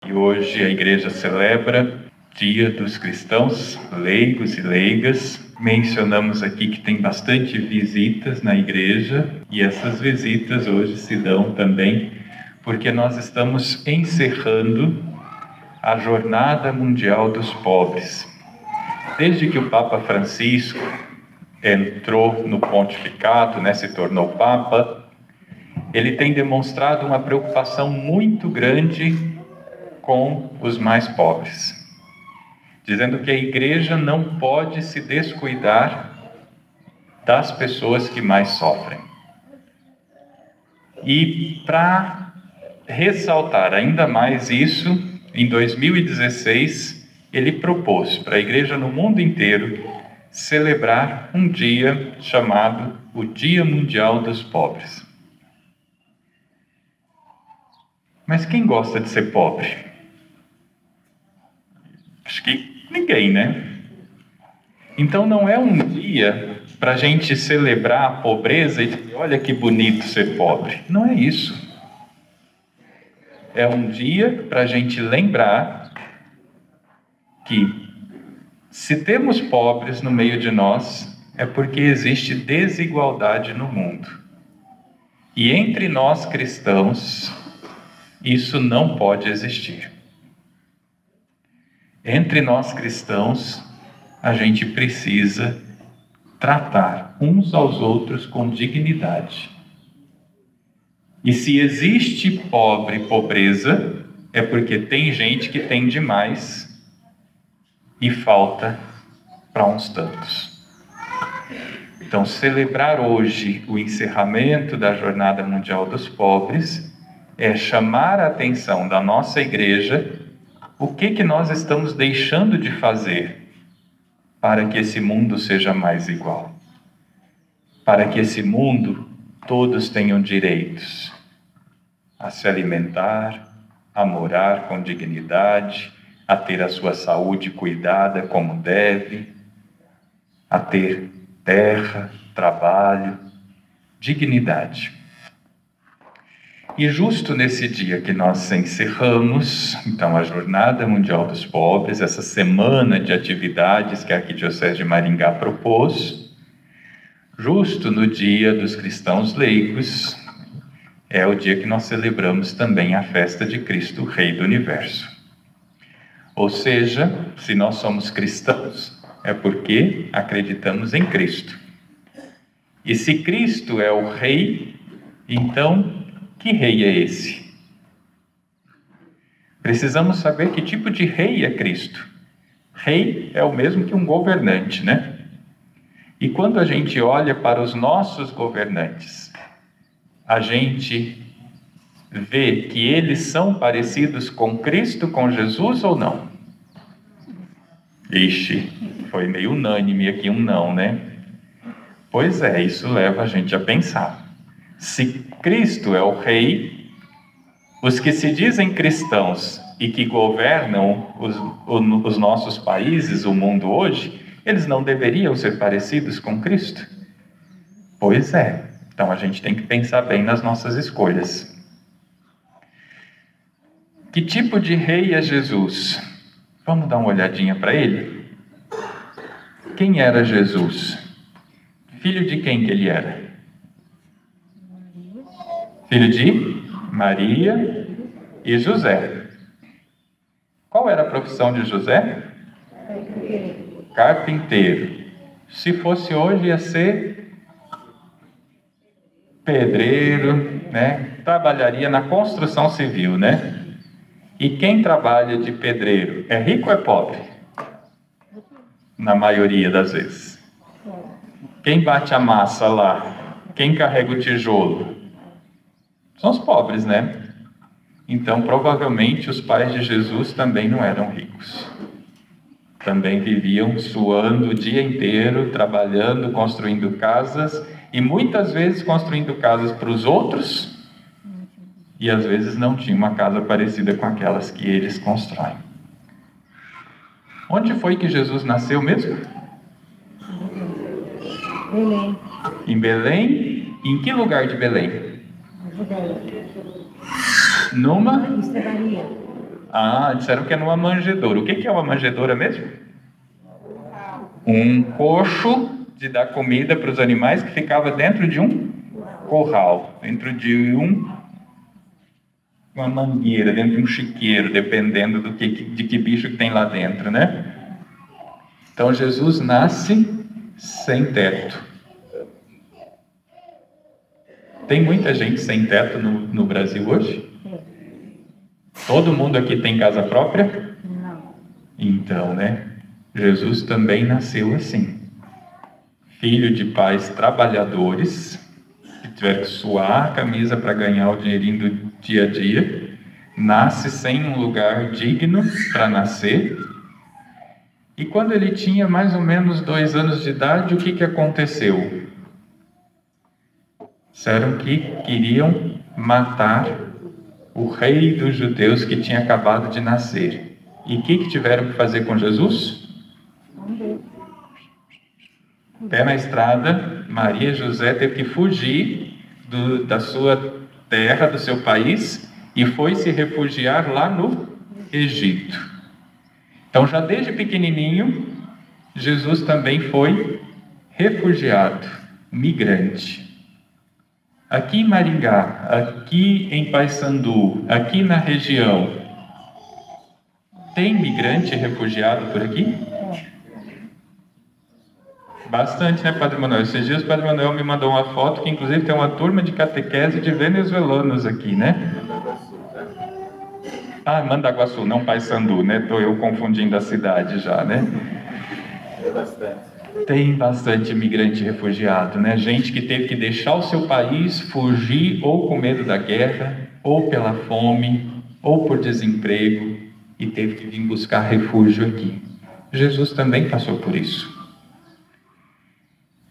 E hoje a igreja celebra Dia dos Cristãos Leigos e Leigas. Mencionamos aqui que tem bastante visitas na igreja, e essas visitas hoje se dão também porque nós estamos encerrando a Jornada Mundial dos Pobres. Desde que o Papa Francisco entrou no pontificado, se tornou Papa, ele tem demonstrado uma preocupação muito grande com os mais pobres, dizendo que a igreja não pode se descuidar das pessoas que mais sofrem. E para ressaltar ainda mais isso, em 2016, ele propôs para a igreja no mundo inteiro celebrar um dia chamado o Dia Mundial dos Pobres. Mas quem gosta de ser pobre? Acho que ninguém, né? Então não é um dia para a gente celebrar a pobreza e dizer, olha que bonito ser pobre. Não é isso. É um dia para a gente lembrar que se temos pobres no meio de nós, é porque existe desigualdade no mundo. E entre nós cristãos, isso não pode existir. Entre nós cristãos, a gente precisa tratar uns aos outros com dignidade. E se existe pobreza, é porque tem gente que tem demais e falta para uns tantos. Então, celebrar hoje o encerramento da Jornada Mundial dos Pobres é chamar a atenção da nossa igreja o que nós estamos deixando de fazer para que esse mundo seja mais igual. Para que esse mundo todos tenham direitos a se alimentar, a morar com dignidade, a ter a sua saúde cuidada como deve, a ter terra, trabalho, dignidade. E justo nesse dia que nós encerramos, então, a Jornada Mundial dos Pobres, essa semana de atividades que a Arquidiocese de Maringá propôs, justo no Dia dos Cristãos Leigos, é o dia que nós celebramos também a festa de Cristo, Rei do Universo. Ou seja, se nós somos cristãos, é porque acreditamos em Cristo. E se Cristo é o Rei, então, que rei é esse? Precisamos saber que tipo de rei é Cristo. Rei é o mesmo que um governante, né? E quando a gente olha para os nossos governantes, a gente vê que eles são parecidos com Cristo, com Jesus ou não? Ixi, foi meio unânime aqui um não, né? Pois é, isso leva a gente a pensar. Se Cristo é o Rei, os que se dizem cristãos e que governam os nossos países, o mundo hoje, eles não deveriam ser parecidos com Cristo? Pois é, então a gente tem que pensar bem nas nossas escolhas. Que tipo de rei é Jesus? Vamos dar uma olhadinha para ele? Quem era Jesus? Filho de quem que ele era? Filho de Maria e José. Qual era a profissão de José? Carpinteiro. Se fosse hoje, ia ser pedreiro, né? Trabalharia na construção civil, né? E quem trabalha de pedreiro é rico ou é pobre? Na maioria das vezes. Quem bate a massa lá? Quem carrega o tijolo? São os pobres, né? Então, provavelmente, os pais de Jesus também não eram ricos. Também viviam suando o dia inteiro, trabalhando, construindo casas, e muitas vezes construindo casas para os outros, e às vezes não tinha uma casa parecida com aquelas que eles constroem. Onde foi que Jesus nasceu mesmo? Belém. Em Belém? Em que lugar de Belém? Judeia. Numa Estrebaria. Ah, disseram que é numa manjedoura. O que é uma manjedoura mesmo? Um coxo de dar comida para os animais que ficava dentro de um curral, dentro de uma mangueira, dentro de um chiqueiro, dependendo de que bicho que tem lá dentro, né? Então Jesus nasce sem teto. Tem muita gente sem teto no Brasil hoje? Todo mundo aqui tem casa própria? Não. Então, né? Jesus também nasceu assim. Filho de pais trabalhadores, que tiveram que suar a camisa para ganhar o dinheirinho do dia a dia, nasce sem um lugar digno para nascer. E quando ele tinha mais ou menos 2 anos de idade, o que aconteceu? Disseram que queriam matar o rei dos judeus que tinha acabado de nascer. E o que tiveram que fazer com Jesus? Pé na estrada, Maria e José teve que fugir da sua terra, do seu país, e foi se refugiar lá no Egito. Então, já desde pequenininho, Jesus também foi refugiado, migrante. Aqui em Maringá, aqui em Paysandu, aqui na região, tem migrante e refugiado por aqui? Bastante, né, Padre Manuel? Esses dias o Padre Manuel me mandou uma foto que inclusive tem uma turma de catequese de venezuelanos aqui, né? Ah, Mandaguaçu, não Paysandu, né? Estou eu confundindo a cidade já, né? Tem bastante imigrante refugiado, né? Gente que teve que deixar o seu país, fugir ou com medo da guerra, ou pela fome, ou por desemprego, e teve que vir buscar refúgio aqui. Jesus também passou por isso.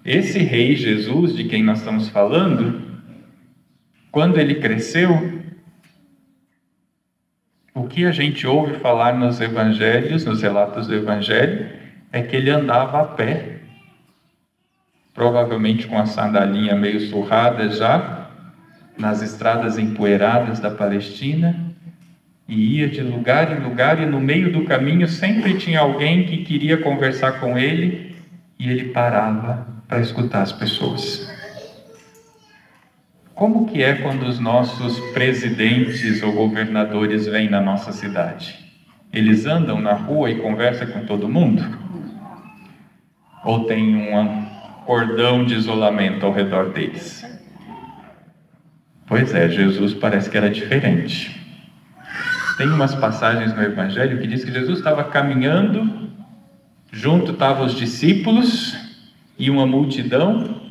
Esse rei Jesus, de quem nós estamos falando, quando ele cresceu, o que a gente ouve falar nos evangelhos, nos relatos do evangelho, é que ele andava a pé, provavelmente com a sandalinha meio surrada já, nas estradas empoeiradas da Palestina, e ia de lugar em lugar, e no meio do caminho sempre tinha alguém que queria conversar com ele, e ele parava para escutar as pessoas. Como que é quando os nossos presidentes ou governadores vêm na nossa cidade? Eles andam na rua e conversam com todo mundo? Ou tem um cordão de isolamento ao redor deles? Pois é, Jesus parece que era diferente. Tem umas passagens no Evangelho que diz que Jesus estava caminhando, junto estavam os discípulos e uma multidão,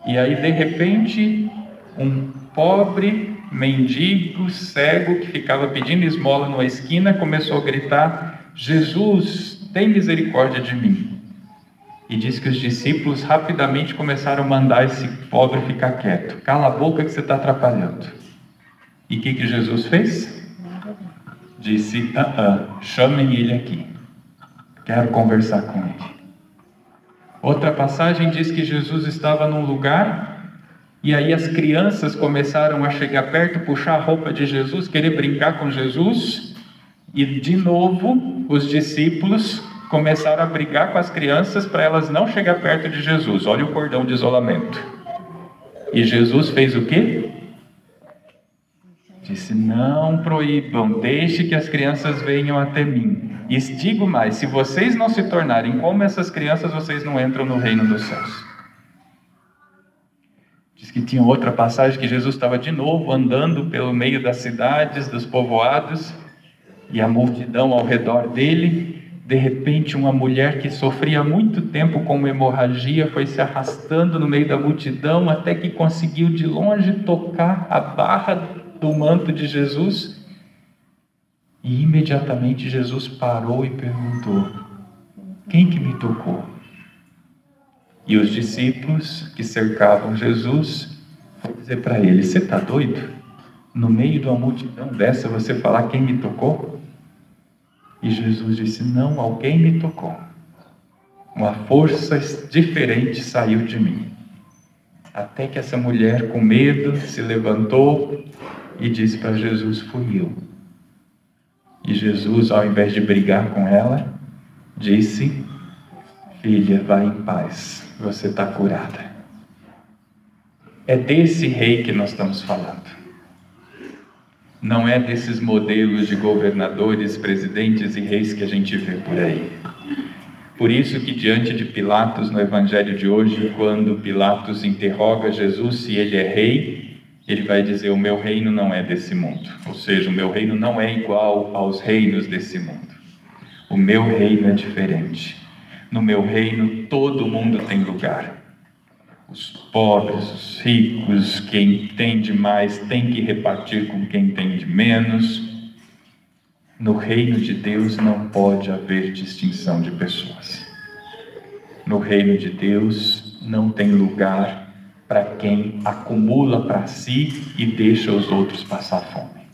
e aí de repente um pobre mendigo cego que ficava pedindo esmola numa esquina começou a gritar: Jesus, tem misericórdia de mim. E diz que os discípulos rapidamente começaram a mandar esse pobre ficar quieto. Cala a boca que você está atrapalhando. E o que Jesus fez? Disse: chamem ele aqui, quero conversar com ele. Outra passagem diz que Jesus estava num lugar, e aí as crianças começaram a chegar perto, puxar a roupa de Jesus, querer brincar com Jesus, e de novo os discípulos começaram a brigar com as crianças para elas não chegar perto de Jesus. Olha o cordão de isolamento. E Jesus fez o quê? Disse: não proíbam, deixe que as crianças venham até mim. E digo mais, se vocês não se tornarem como essas crianças, vocês não entram no reino dos céus. Diz que tinha outra passagem que Jesus estava de novo andando pelo meio das cidades, dos povoados, e a multidão ao redor dele. De repente, uma mulher que sofria há muito tempo com uma hemorragia foi se arrastando no meio da multidão até que conseguiu de longe tocar a barra do manto de Jesus. E imediatamente Jesus parou e perguntou: quem que me tocou? E os discípulos que cercavam Jesus foram dizer para ele: você está doido? No meio de uma multidão dessa você falar quem me tocou? E Jesus disse: não, alguém me tocou. Uma força diferente saiu de mim. Até que essa mulher, com medo, se levantou e disse para Jesus: fui eu. E Jesus, ao invés de brigar com ela, disse: filha, vai em paz, você está curada. É desse rei que nós estamos falando. Não é desses modelos de governadores, presidentes e reis que a gente vê por aí. Por isso que diante de Pilatos, no evangelho de hoje, quando Pilatos interroga Jesus se ele é rei, ele vai dizer: o meu reino não é desse mundo. Ou seja, o meu reino não é igual aos reinos desse mundo. O meu reino é diferente. No meu reino todo mundo tem lugar. Os pobres, os ricos, quem tem de mais tem que repartir com quem tem de menos. No reino de Deus não pode haver distinção de pessoas. No reino de Deus não tem lugar para quem acumula para si e deixa os outros passar fome.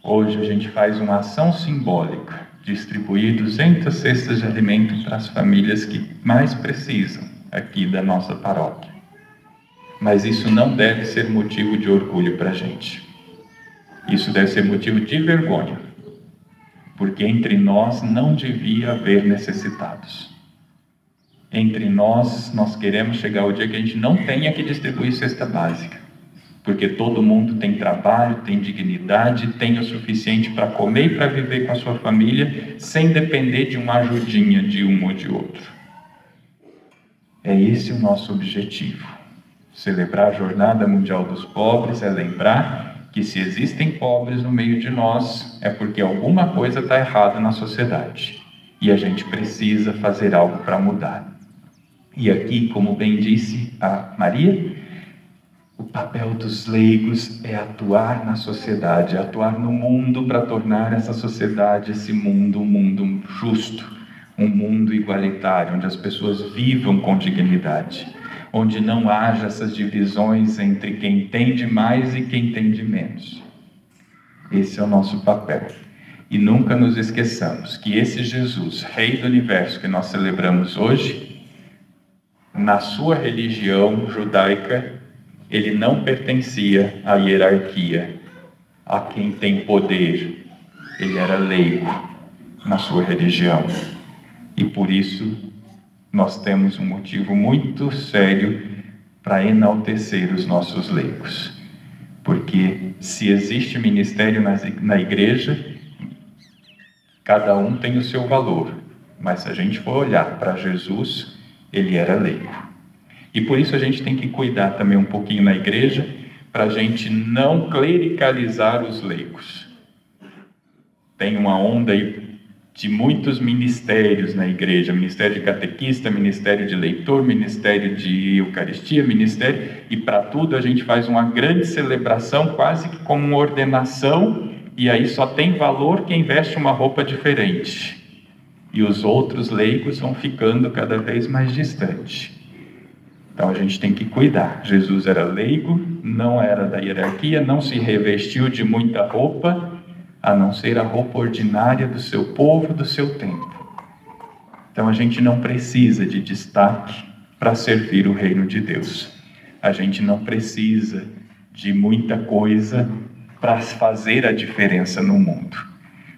Hoje a gente faz uma ação simbólica, distribuir 200 cestas de alimento para as famílias que mais precisam aqui da nossa paróquia. Mas isso não deve ser motivo de orgulho para a gente. Isso deve ser motivo de vergonha, porque entre nós não devia haver necessitados. Entre nós queremos chegar ao dia que a gente não tenha que distribuir cesta básica, porque todo mundo tem trabalho, tem dignidade, tem o suficiente para comer e para viver com a sua família, sem depender de uma ajudinha de um ou de outro. É esse o nosso objetivo. Celebrar a Jornada Mundial dos Pobres é lembrar que se existem pobres no meio de nós, é porque alguma coisa está errada na sociedade. E a gente precisa fazer algo para mudar. E aqui, como bem disse a Maria, o papel dos leigos é atuar na sociedade, atuar no mundo para tornar essa sociedade, esse mundo, um mundo justo, um mundo igualitário, onde as pessoas vivam com dignidade, onde não haja essas divisões entre quem tem de mais e quem tem de menos. Esse é o nosso papel. E nunca nos esqueçamos que esse Jesus, Rei do Universo, que nós celebramos hoje, na sua religião judaica, ele não pertencia à hierarquia, a quem tem poder. Ele era leigo na sua religião. E por isso nós temos um motivo muito sério para enaltecer os nossos leigos. Porque se existe ministério na igreja, cada um tem o seu valor. Mas se a gente for olhar para Jesus, ele era leigo. E por isso a gente tem que cuidar também um pouquinho na igreja, para a gente não clericalizar os leigos. Tem uma onda aí de muitos ministérios na igreja, ministério de catequista, ministério de leitor, ministério de eucaristia, e para tudo a gente faz uma grande celebração, quase que como uma ordenação, e aí só tem valor quem veste uma roupa diferente. E os outros leigos vão ficando cada vez mais distantes. Então a gente tem que cuidar. Jesus era leigo, não era da hierarquia, não se revestiu de muita roupa, a não ser a roupa ordinária do seu povo, do seu tempo. Então a gente não precisa de destaque para servir o reino de Deus. A gente não precisa de muita coisa para fazer a diferença no mundo.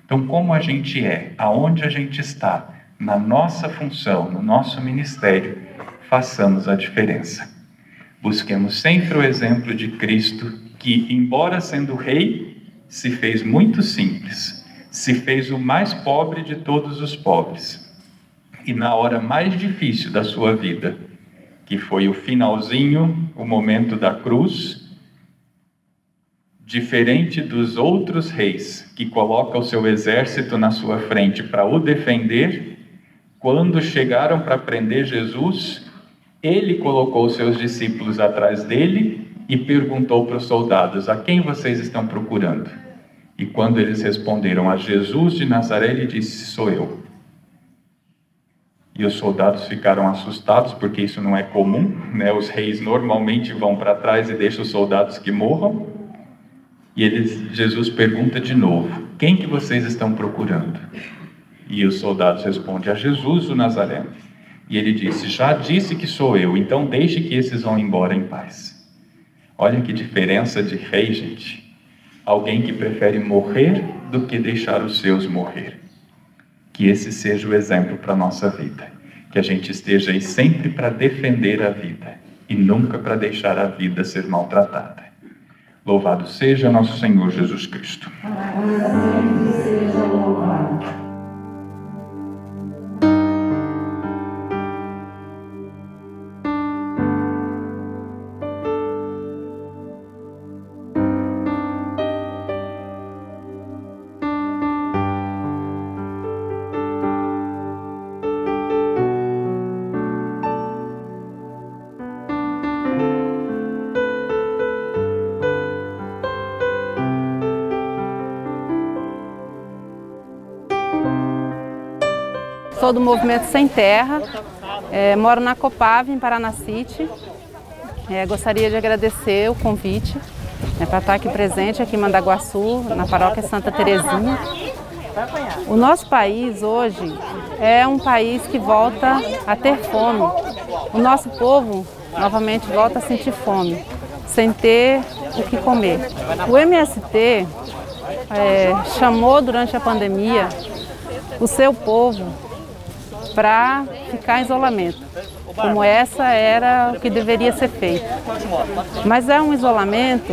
Então, como a gente é, aonde a gente está, na nossa função, no nosso ministério, façamos a diferença. Busquemos sempre o exemplo de Cristo, que, embora sendo rei, se fez muito simples, se fez o mais pobre de todos os pobres. E na hora mais difícil da sua vida, que foi o finalzinho, o momento da cruz, diferente dos outros reis, que colocam o seu exército na sua frente para o defender, quando chegaram para prender Jesus, ele colocou os seus discípulos atrás dele e perguntou para os soldados: a quem vocês estão procurando? E quando eles responderam: a Jesus de Nazaré, ele disse: sou eu. E os soldados ficaram assustados, porque isso não é comum, né? Os reis normalmente vão para trás e deixam os soldados que morram. E Jesus pergunta de novo: quem que vocês estão procurando? E os soldados respondem: a Jesus o Nazareno. E ele disse: já disse que sou eu, então deixe que esses vão embora em paz. Olha que diferença de rei, gente. Alguém que prefere morrer do que deixar os seus morrer. Que esse seja o exemplo para a nossa vida. Que a gente esteja aí sempre para defender a vida e nunca para deixar a vida ser maltratada. Louvado seja nosso Senhor Jesus Cristo. Seja louvado. Sou do Movimento Sem Terra, moro na Copave, em Paranacite. Gostaria de agradecer o convite para estar aqui presente, aqui em Mandaguaçu, na paróquia Santa Terezinha. O nosso país hoje é um país que volta a ter fome. O nosso povo novamente volta a sentir fome, sem ter o que comer. O MST chamou durante a pandemia o seu povo para ficar em isolamento, como essa era o que deveria ser feito. Mas é um isolamento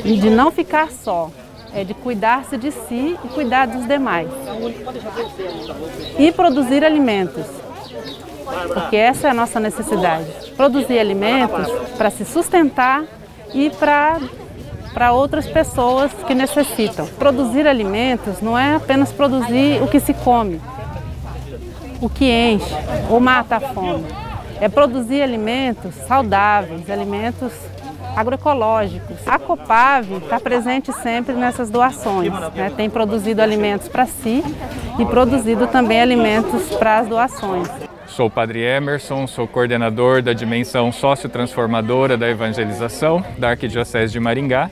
de não ficar só, é de cuidar-se de si e cuidar dos demais. E produzir alimentos, porque essa é a nossa necessidade. Produzir alimentos para se sustentar e para outras pessoas que necessitam. Produzir alimentos não é apenas produzir o que se come, o que enche ou mata a fome. É produzir alimentos saudáveis, alimentos agroecológicos. A Copave está presente sempre nessas doações, Tem produzido alimentos para si e produzido também alimentos para as doações. Sou o Padre Emerson, sou coordenador da dimensão sociotransformadora da evangelização da Arquidiocese de Maringá.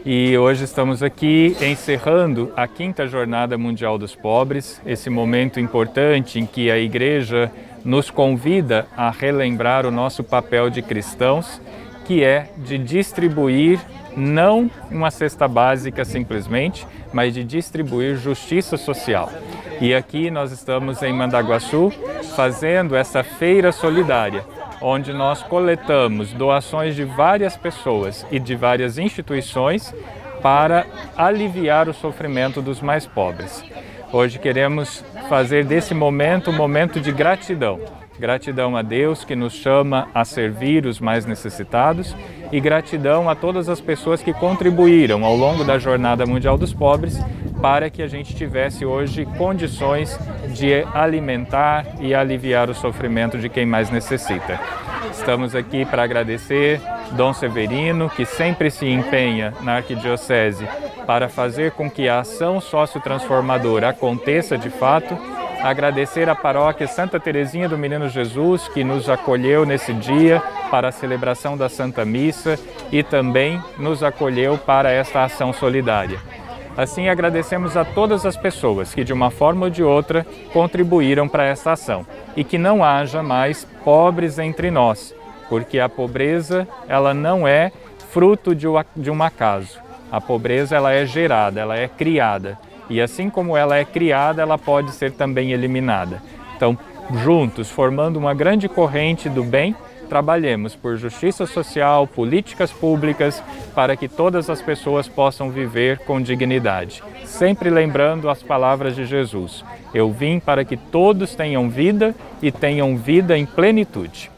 E hoje estamos aqui encerrando a 5ª Jornada Mundial dos Pobres, esse momento importante em que a Igreja nos convida a relembrar o nosso papel de cristãos, que é de distribuir não uma cesta básica simplesmente, mas de distribuir justiça social. E aqui nós estamos em Mandaguaçu fazendo essa feira solidária, onde nós coletamos doações de várias pessoas e de várias instituições para aliviar o sofrimento dos mais pobres. Hoje queremos fazer desse momento um momento de gratidão. Gratidão a Deus que nos chama a servir os mais necessitados e gratidão a todas as pessoas que contribuíram ao longo da Jornada Mundial dos Pobres para que a gente tivesse hoje condições de alimentar e aliviar o sofrimento de quem mais necessita. Estamos aqui para agradecer Dom Severino, que sempre se empenha na Arquidiocese para fazer com que a ação sociotransformadora aconteça de fato. Agradecer a paróquia Santa Terezinha do Menino Jesus, que nos acolheu nesse dia para a celebração da Santa Missa e também nos acolheu para esta ação solidária. Assim, agradecemos a todas as pessoas que, de uma forma ou de outra, contribuíram para essa ação e que não haja mais pobres entre nós, porque a pobreza ela não é fruto de um acaso. A pobreza ela é gerada, ela é criada. E assim como ela é criada, ela pode ser também eliminada. Então, juntos, formando uma grande corrente do bem, trabalhemos por justiça social, políticas públicas, para que todas as pessoas possam viver com dignidade. Sempre lembrando as palavras de Jesus: eu vim para que todos tenham vida e tenham vida em plenitude.